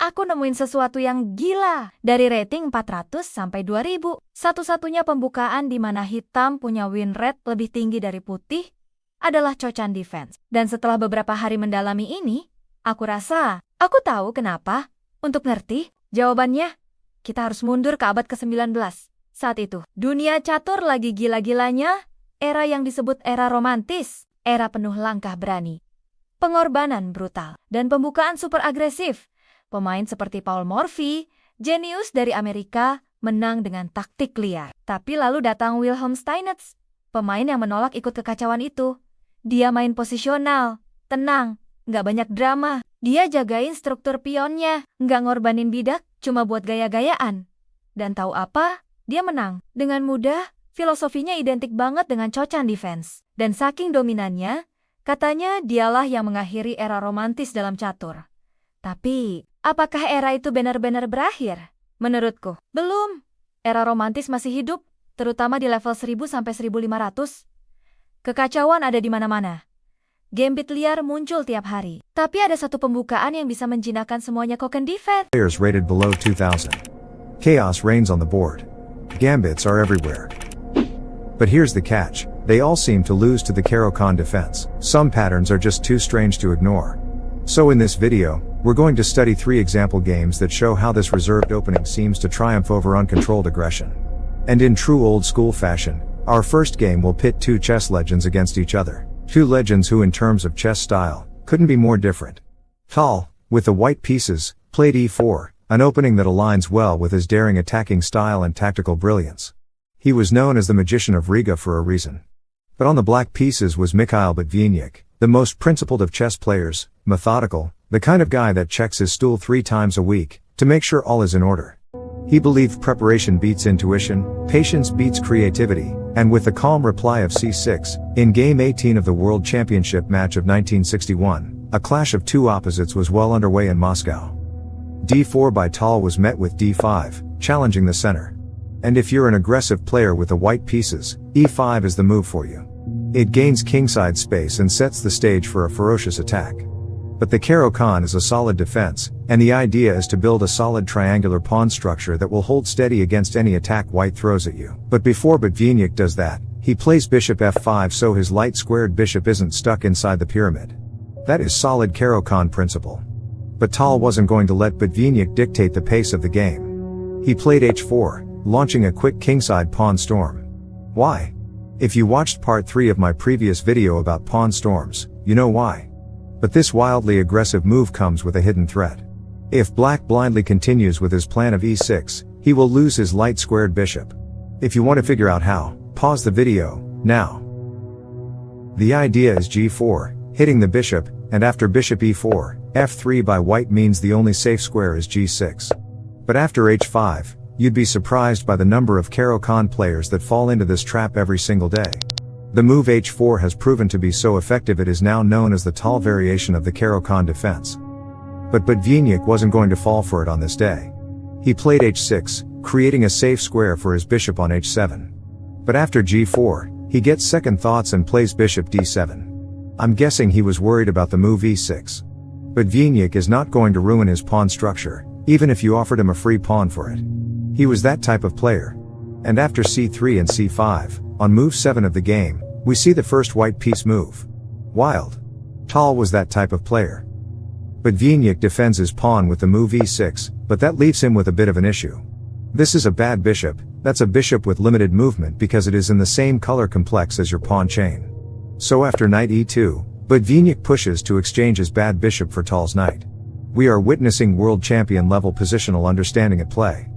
Aku nemuin sesuatu yang gila. Dari rating 400 sampai 2000. Satu-satunya pembukaan di mana hitam punya winrate lebih tinggi dari putih adalah Caro-Kann Defense. Dan setelah beberapa hari mendalami ini, aku rasa aku tahu kenapa. Untuk ngerti jawabannya, kita harus mundur ke abad ke-19. Saat itu, dunia catur lagi gila-gilanya, era yang disebut era romantis, era penuh langkah berani, pengorbanan brutal, dan pembukaan super agresif. Pemain seperti Paul Morphy, jenius dari Amerika, menang dengan taktik liar. Tapi lalu datang Wilhelm Steinitz, pemain yang menolak ikut kekacauan itu. Dia main posisional, tenang, nggak banyak drama. Dia jagain struktur pionnya, nggak ngorbanin bidak, cuma buat gaya-gayaan. Dan tahu apa? Dia menang. Dengan mudah, filosofinya identik banget dengan Caro-Kann Defense. Dan saking dominannya, katanya dialah yang mengakhiri era romantis dalam catur. Tapi, apakah era itu benar-benar berakhir? Menurutku, belum. Era romantis masih hidup, terutama di level 1000 sampai 1500. Kekacauan ada di mana-mana. Gambit liar muncul tiap hari. Tapi ada satu pembukaan yang bisa menjinakkan semuanya Caro-Kann Defense. Players rated below 2000. Chaos reigns on the board. Gambits are everywhere. But here's the catch. They all seem to lose to the Caro-Kann Defense. Some patterns are just too strange to ignore. So in this video, we're going to study 3 example games that show how this reserved opening seems to triumph over uncontrolled aggression. And in true old-school fashion, our first game will pit 2 chess legends against each other. 2 legends who in terms of chess style, couldn't be more different. Tal, with the white pieces, played e4, an opening that aligns well with his daring attacking style and tactical brilliance. He was known as the Magician of Riga for a reason. But on the black pieces was Mikhail Botvinnik, the most principled of chess players, methodical, the kind of guy that checks his stool 3 times a week, to make sure all is in order. He believed preparation beats intuition, patience beats creativity, and with the calm reply of c6, in Game 18 of the World Championship match of 1961, a clash of 2 opposites was well underway in Moscow. d4 by Tal was met with d5, challenging the center. And if you're an aggressive player with the white pieces, e5 is the move for you. It gains kingside space and sets the stage for a ferocious attack. But the Caro-Kann is a solid defense, and the idea is to build a solid triangular pawn structure that will hold steady against any attack white throws at you. But before Botvinnik does that, he plays bishop f5 so his light squared bishop isn't stuck inside the pyramid. That is solid Caro-Kann principle. But Tal wasn't going to let Botvinnik dictate the pace of the game. He played h4, launching a quick kingside pawn storm. Why? If you watched part 3 of my previous video about pawn storms, you know why. But this wildly aggressive move comes with a hidden threat. If black blindly continues with his plan of e6, he will lose his light squared bishop. If you want to figure out how, pause the video, now. The idea is g4, hitting the bishop, and after bishop e4, f3 by white means the only safe square is g6. But after h5, you'd be surprised by the number of Caro-Kann players that fall into this trap every single day. The move h4 has proven to be so effective it is now known as the Tal variation of the Caro-Kann defense. But Botvinnik wasn't going to fall for it on this day. He played h6, creating a safe square for his bishop on h7. But after g4, he gets second thoughts and plays bishop d7. I'm guessing he was worried about the move e6. Botvinnik is not going to ruin his pawn structure, even if you offered him a free pawn for it. He was that type of player. And after c3 and c5, on move 7 of the game, we see the first white piece move. Wild. Tal was that type of player. Botvinnik defends his pawn with the move e6, but that leaves him with a bit of an issue. This is a bad bishop, that's a bishop with limited movement because it is in the same color complex as your pawn chain. So after knight e2, Botvinnik pushes to exchange his bad bishop for Tal's knight. We are witnessing world champion level positional understanding at play.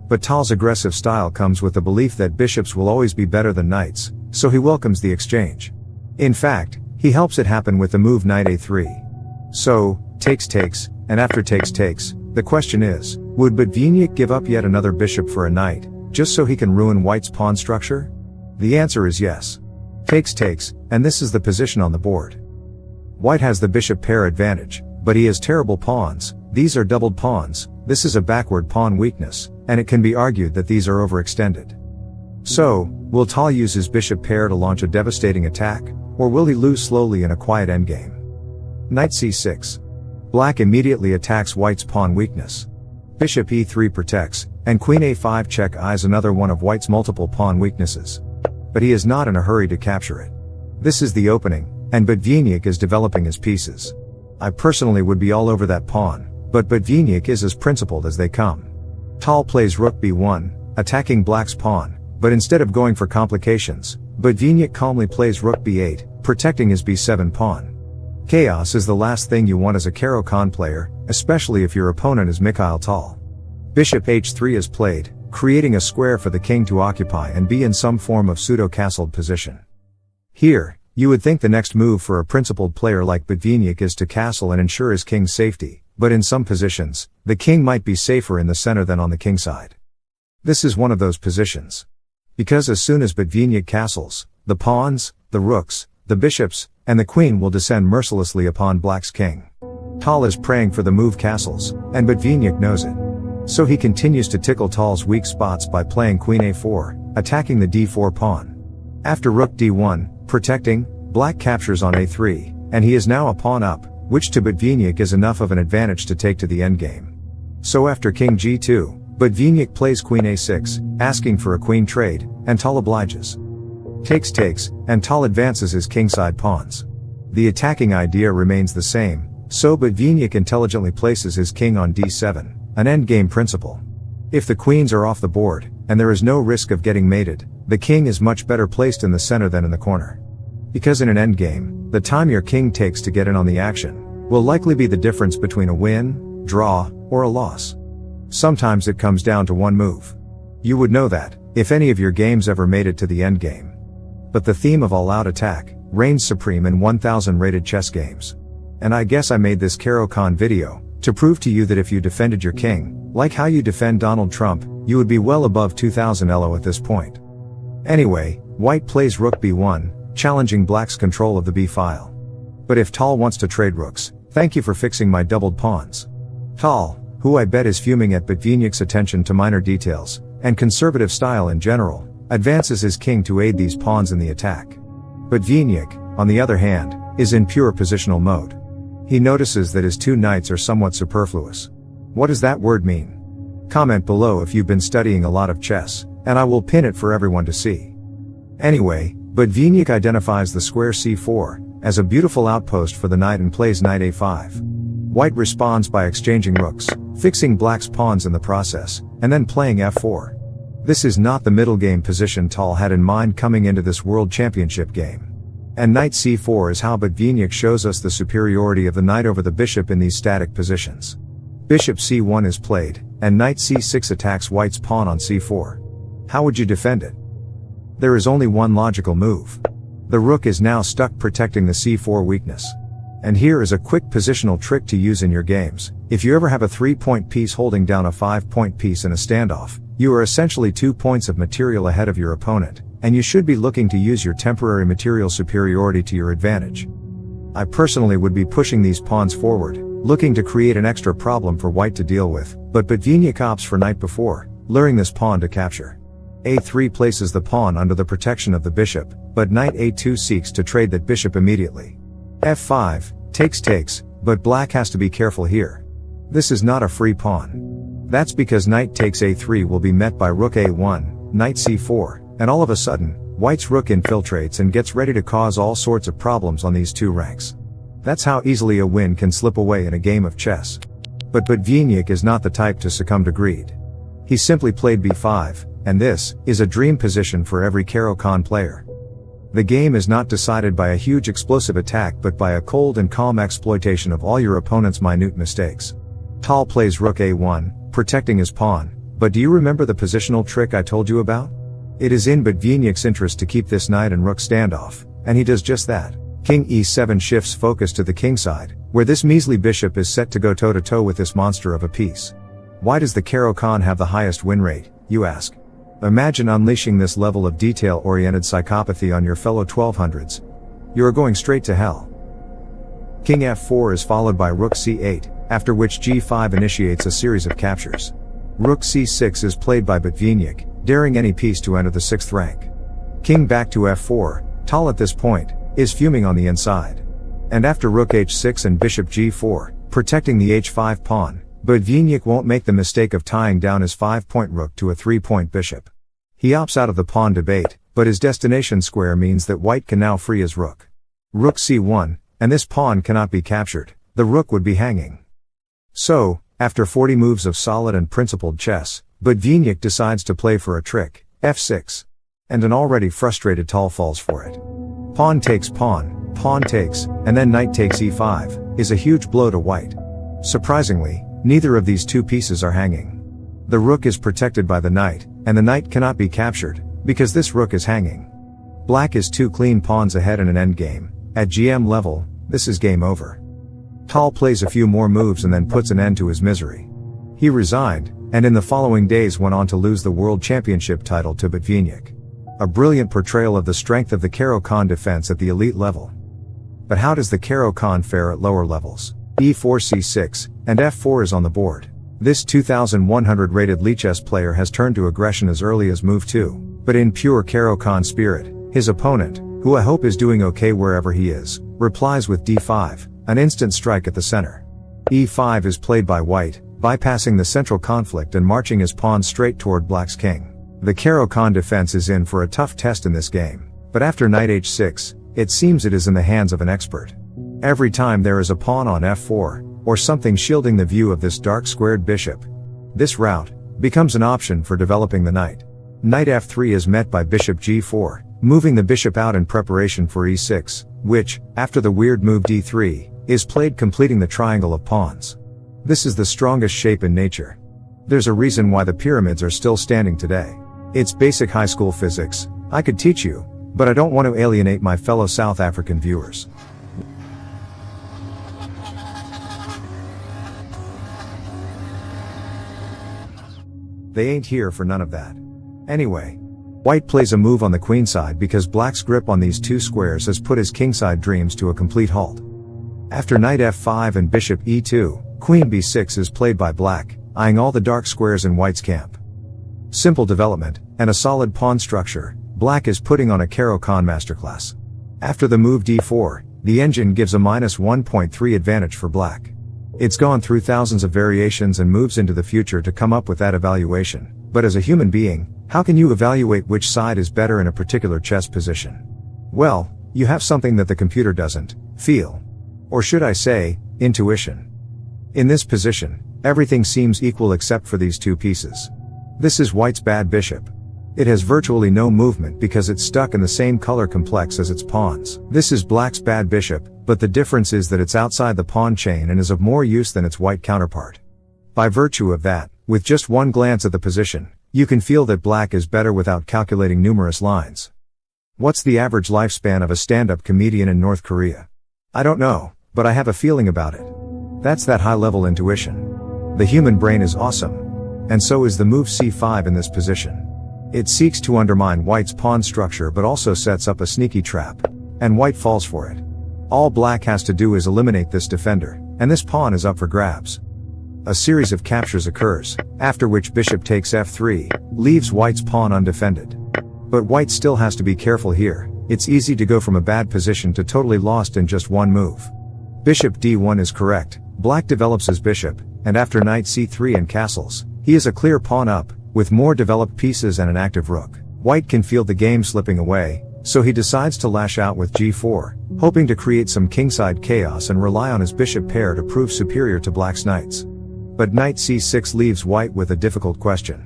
But Tal's aggressive style comes with the belief that bishops will always be better than knights, so he welcomes the exchange. In fact, he helps it happen with the move knight a3. So, takes, and after takes, the question is, would Botvinnik give up yet another bishop for a knight, just so he can ruin white's pawn structure? The answer is yes. Takes, and this is the position on the board. White has the bishop pair advantage, but he has terrible pawns, these are doubled pawns, this is a backward pawn weakness, and it can be argued that these are overextended. So, will Tal use his bishop pair to launch a devastating attack, or will he lose slowly in a quiet endgame? Knight c6. Black immediately attacks white's pawn weakness. Bishop e3 protects, and queen a5 check eyes another one of white's multiple pawn weaknesses. But he is not in a hurry to capture it. This is the opening, and Botvinnik is developing his pieces. I personally would be all over that pawn, but Botvinnik is as principled as they come. Tal plays rook b1, attacking black's pawn, but instead of going for complications, Botvinnik calmly plays rook b8, protecting his b7 pawn. Chaos is the last thing you want as a Caro-Kann player, especially if your opponent is Mikhail Tal. Bishop h3 is played, creating a square for the king to occupy and be in some form of pseudo-castled position. Here, you would think the next move for a principled player like Botvinnik is to castle and ensure his king's safety, but in some positions, the king might be safer in the center than on the king side. This is one of those positions. Because as soon as Botvinnik castles, the pawns, the rooks, the bishops, and the queen will descend mercilessly upon black's king. Tal is praying for the move castles, and Botvinnik knows it. So he continues to tickle Tal's weak spots by playing queen a4, attacking the d4 pawn. After rook d1, protecting, black captures on a3, and he is now a pawn up, which to Botvinnik is enough of an advantage to take to the endgame. So after king g2, Botvinnik plays queen a6, asking for a queen trade, and Tal obliges. Takes, and Tal advances his kingside pawns. The attacking idea remains the same, so Botvinnik intelligently places his king on d7, an endgame principle. If the queens are off the board, and there is no risk of getting mated, the king is much better placed in the center than in the corner. Because in an endgame, the time your king takes to get in on the action will likely be the difference between a win, draw, or a loss. Sometimes it comes down to one move. You would know that, if any of your games ever made it to the endgame. But the theme of all-out attack reigns supreme in 1000 rated chess games. And I guess I made this Caro-Kann video to prove to you that if you defended your king, like how you defend Donald Trump, you would be well above 2000 elo at this point. Anyway, white plays rook b1, challenging black's control of the b file. But if Tal wants to trade rooks, thank you for fixing my doubled pawns. Tal, who I bet is fuming at Botvinnik's attention to minor details, and conservative style in general, advances his king to aid these pawns in the attack. Botvinnik, on the other hand, is in pure positional mode. He notices that his two knights are somewhat superfluous. What does that word mean? Comment below if you've been studying a lot of chess, and I will pin it for everyone to see. Anyway, Botvinnik identifies the square c4 as a beautiful outpost for the knight and plays knight a5. White responds by exchanging rooks, fixing black's pawns in the process, and then playing f4. This is not the middle game position Tal had in mind coming into this World Championship game. And knight c4 is how Botvinnik shows us the superiority of the knight over the bishop in these static positions. Bishop c1 is played, and knight c6 attacks white's pawn on c4. How would you defend it? There is only one logical move. The rook is now stuck protecting the c4 weakness. And here is a quick positional trick to use in your games. If you ever have a 3-point piece holding down a 5-point piece in a standoff, you are essentially 2 points of material ahead of your opponent, and you should be looking to use your temporary material superiority to your advantage. I personally would be pushing these pawns forward, looking to create an extra problem for white to deal with, but Botvinnik opts for knight before, luring this pawn to capture. a3 places the pawn under the protection of the bishop, but knight a2 seeks to trade that bishop immediately. f5, takes, but black has to be careful here. This is not a free pawn. That's because knight takes a3 will be met by rook a1, knight c4, and all of a sudden, white's rook infiltrates and gets ready to cause all sorts of problems on these two ranks. That's how easily a win can slip away in a game of chess. But Botvinnik is not the type to succumb to greed. He simply played b5, and this is a dream position for every Caro-Kann player. The game is not decided by a huge explosive attack but by a cold and calm exploitation of all your opponent's minute mistakes. Tal plays rook a1, protecting his pawn, but do you remember the positional trick I told you about? It is in Botvinnik's interest to keep this knight and rook standoff, and he does just that. King e7 shifts focus to the king side, where this measly bishop is set to go toe-to-toe with this monster of a piece. Why does the Caro-Kann have the highest win rate, you ask? Imagine unleashing this level of detail-oriented psychopathy on your fellow 1200s. You are going straight to hell. King f4 is followed by rook c8, after which g5 initiates a series of captures. Rook c6 is played by Botvinnik, daring any piece to enter the 6th rank. King back to f4, Tal at this point is fuming on the inside. And after rook h6 and bishop g4, protecting the h5 pawn, but Botvinnik won't make the mistake of tying down his 5-point rook to a 3-point bishop. He opts out of the pawn debate, but his destination square means that white can now free his rook. Rook c1, and this pawn cannot be captured, the rook would be hanging. So, after 40 moves of solid and principled chess, Botvinnik decides to play for a trick, f6. And an already frustrated Tal falls for it. Pawn takes, and then knight takes e5, is a huge blow to white. Surprisingly, neither of these two pieces are hanging. The rook is protected by the knight, and the knight cannot be captured, because this rook is hanging. Black is 2 clean pawns ahead in an endgame. At GM level, this is game over. Tal plays a few more moves and then puts an end to his misery. He resigned, and in the following days went on to lose the World Championship title to Botvinnik. A brilliant portrayal of the strength of the Caro-Kann defense at the elite level. But how does the Caro-Kann fare at lower levels? e4 c6, and f4 is on the board. This 2100 rated Lichess player has turned to aggression as early as move 2, but in pure Caro-Kann spirit, his opponent, who I hope is doing okay wherever he is, replies with d5, an instant strike at the center. e5 is played by white, bypassing the central conflict and marching his pawn straight toward black's king. The Caro-Kann defense is in for a tough test in this game, but after knight h6, it seems it is in the hands of an expert. Every time there is a pawn on f4, or something shielding the view of this dark squared bishop, this route becomes an option for developing the knight. Knight f3 is met by bishop g4, moving the bishop out in preparation for e6, which, after the weird move d3, is played completing the triangle of pawns. This is the strongest shape in nature. There's a reason why the pyramids are still standing today. It's basic high school physics. I could teach you, but I don't want to alienate my fellow South African viewers. They ain't here for none of that. Anyway, white plays a move on the queenside because black's grip on these two squares has put his kingside dreams to a complete halt. After knight f5 and bishop e2, queen b6 is played by black, eyeing all the dark squares in white's camp. Simple development, and a solid pawn structure, black is putting on a Caro-Kann masterclass. After the move d4, the engine gives a minus 1.3 advantage for black. It's gone through thousands of variations and moves into the future to come up with that evaluation, but as a human being, how can you evaluate which side is better in a particular chess position? Well, you have something that the computer doesn't, feel. Or should I say, intuition. In this position, everything seems equal except for these two pieces. This is white's bad bishop. It has virtually no movement because it's stuck in the same color complex as its pawns. This is black's bad bishop, but the difference is that it's outside the pawn chain and is of more use than its white counterpart. By virtue of that, with just one glance at the position, you can feel that black is better without calculating numerous lines. What's the average lifespan of a stand-up comedian in North Korea? I don't know, but I have a feeling about it. That's that high-level intuition. The human brain is awesome. And so is the move c5 in this position. It seeks to undermine white's pawn structure but also sets up a sneaky trap. And white falls for it. All black has to do is eliminate this defender, and this pawn is up for grabs. A series of captures occurs, after which bishop takes f3, leaves white's pawn undefended. But white still has to be careful here. It's easy to go from a bad position to totally lost in just one move. Bishop d1 is correct, black develops his bishop, and after knight c3 and castles, he is a clear pawn up, with more developed pieces and an active rook. White can feel the game slipping away, so he decides to lash out with g4, hoping to create some kingside chaos and rely on his bishop pair to prove superior to black's knights. But knight c6 leaves white with a difficult question.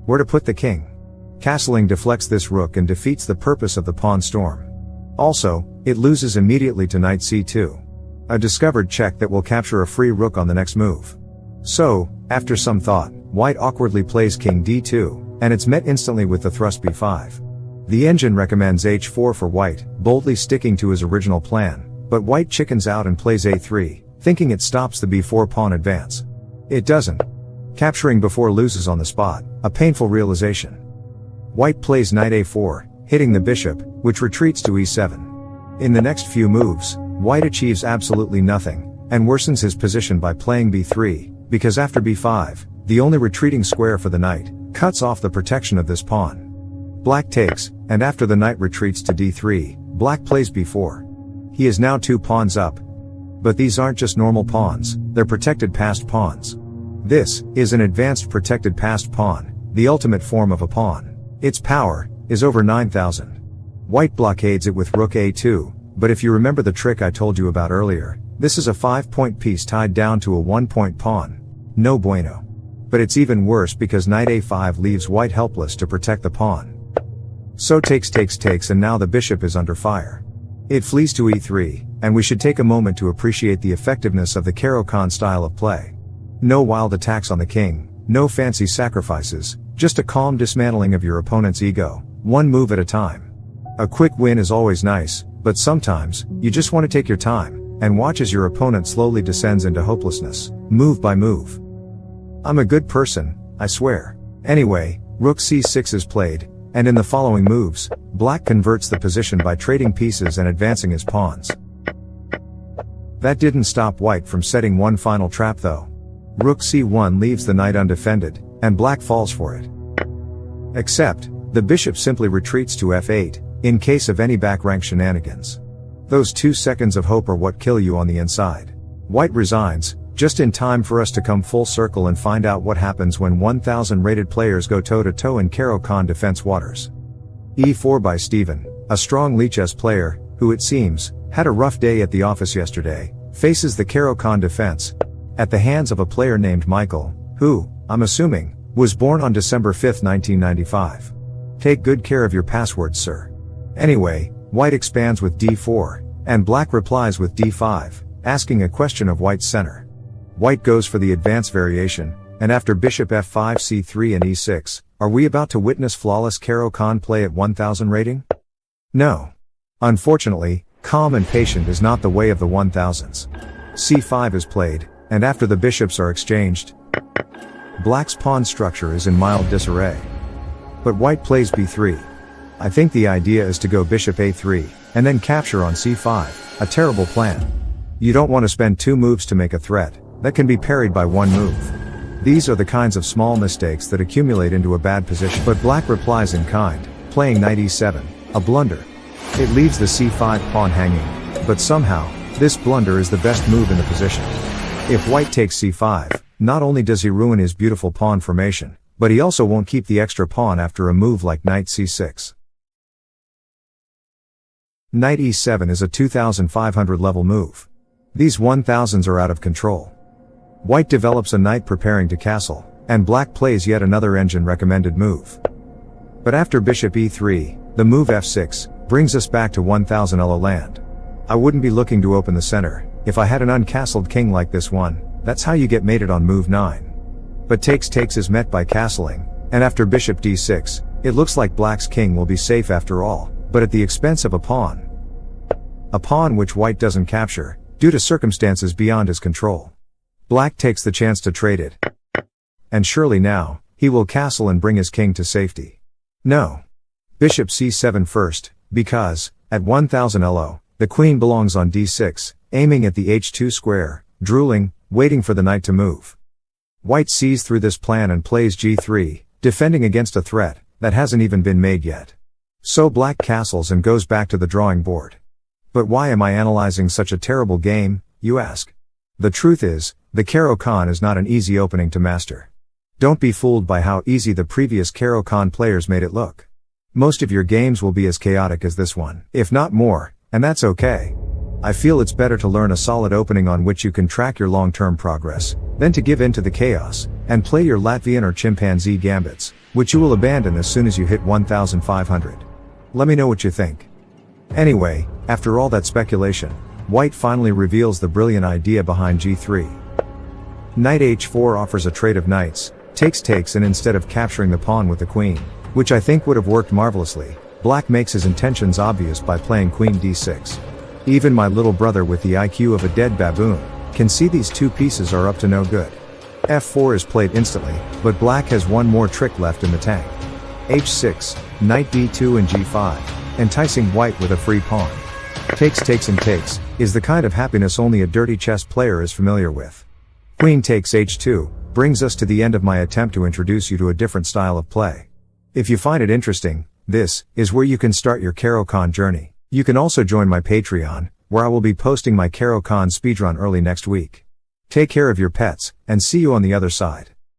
Where to put the king? Castling deflects this rook and defeats the purpose of the pawn storm. Also, it loses immediately to knight c2. A discovered check that will capture a free rook on the next move. So, after some thought, white awkwardly plays king d2, and it's met instantly with the thrust b5. The engine recommends h4 for white, boldly sticking to his original plan, but white chickens out and plays a3, thinking it stops the b4 pawn advance. It doesn't. Capturing before loses on the spot, a painful realization. White plays knight a4, hitting the bishop, which retreats to e7. In the next few moves, white achieves absolutely nothing, and worsens his position by playing b3, because after b5, the only retreating square for the knight, cuts off the protection of this pawn. Black takes, and after the knight retreats to d3, black plays b4. He is now 2 pawns up. But these aren't just normal pawns, they're protected passed pawns. This is an advanced protected passed pawn, the ultimate form of a pawn. Its power is over 9,000. White blockades it with rook a2, but if you remember the trick I told you about earlier, this is a 5-point piece tied down to a 1-point pawn. No bueno. But it's even worse because knight a5 leaves white helpless to protect the pawn. So takes and now the bishop is under fire. It flees to e3, and we should take a moment to appreciate the effectiveness of the Caro-Kann style of play. No wild attacks on the king, no fancy sacrifices, just a calm dismantling of your opponent's ego, one move at a time. A quick win is always nice, but sometimes, you just want to take your time, and watch as your opponent slowly descends into hopelessness, move by move. I'm a good person, I swear. Anyway, rook c6 is played, and in the following moves, black converts the position by trading pieces and advancing his pawns. That didn't stop white from setting one final trap though. Rook c1 leaves the knight undefended, and black falls for it. Except, the bishop simply retreats to f8, in case of any back rank shenanigans. Those 2 seconds of hope are what kill you on the inside. White resigns, just in time for us to come full circle and find out what happens when 1,000 rated players go toe-to-toe in Caro-Kann Defense waters. e4 by Steven, a strong lichess player, who it seems, had a rough day at the office yesterday, faces the Caro-Kann Defense, at the hands of a player named Michael, who, I'm assuming, was born on December 5, 1995. Take good care of your passwords, sir. Anyway, white expands with d4, and black replies with d5, asking a question of white's center. White goes for the advance variation, and after bishop f5 c3 and e6, are we about to witness flawless Caro-Kann play at 1000 rating? No. Unfortunately, calm and patient is not the way of the 1000s. c5 is played, and after the bishops are exchanged, black's pawn structure is in mild disarray. But white plays b3. I think the idea is to go bishop a3, and then capture on c5, a terrible plan. You don't want to spend 2 moves to make a threat that can be parried by 1 move. These are the kinds of small mistakes that accumulate into a bad position. But black replies in kind, playing knight e7, a blunder. It leaves the c5 pawn hanging, but somehow, this blunder is the best move in the position. If white takes c5, not only does he ruin his beautiful pawn formation, but he also won't keep the extra pawn after a move like knight c6. Knight e7 is a 2500 level move. These 1000s are out of control. White develops a knight preparing to castle, and black plays yet another engine recommended move. But after bishop e3, the move f6, brings us back to 1000 elo land. I wouldn't be looking to open the center, if I had an uncastled king like this one. That's how you get mated on move 9. But takes is met by castling, and after bishop d6, it looks like black's king will be safe after all, but at the expense of a pawn. A pawn which white doesn't capture, due to circumstances beyond his control. Black takes the chance to trade it. And surely now, he will castle and bring his king to safety. No. Bishop c7 first, because, at 1000 elo, the queen belongs on d6, aiming at the h2 square, drooling, waiting for the knight to move. White sees through this plan and plays g3, defending against a threat that hasn't even been made yet. So black castles and goes back to the drawing board. But why am I analyzing such a terrible game, you ask? The truth is, the Caro-Kann is not an easy opening to master. Don't be fooled by how easy the previous Caro-Kann players made it look. Most of your games will be as chaotic as this one, if not more, and that's okay. I feel it's better to learn a solid opening on which you can track your long-term progress, than to give in to the chaos, and play your Latvian or chimpanzee gambits, which you will abandon as soon as you hit 1500. Let me know what you think. Anyway, after all that speculation, white finally reveals the brilliant idea behind g3. Knight h4 offers a trade of knights, takes and instead of capturing the pawn with the queen, which I think would have worked marvelously, black makes his intentions obvious by playing queen d6. Even my little brother with the IQ of a dead baboon, can see these 2 pieces are up to no good. f4 is played instantly, but black has one more trick left in the tank. h6, knight d2 and g5, enticing white with a free pawn. Takes is the kind of happiness only a dirty chess player is familiar with. Queen takes h2, brings us to the end of my attempt to introduce you to a different style of play. If you find it interesting, this is where you can start your Caro-Kann journey. You can also join my Patreon, where I will be posting my Caro-Kann speedrun early next week. Take care of your pets, and see you on the other side.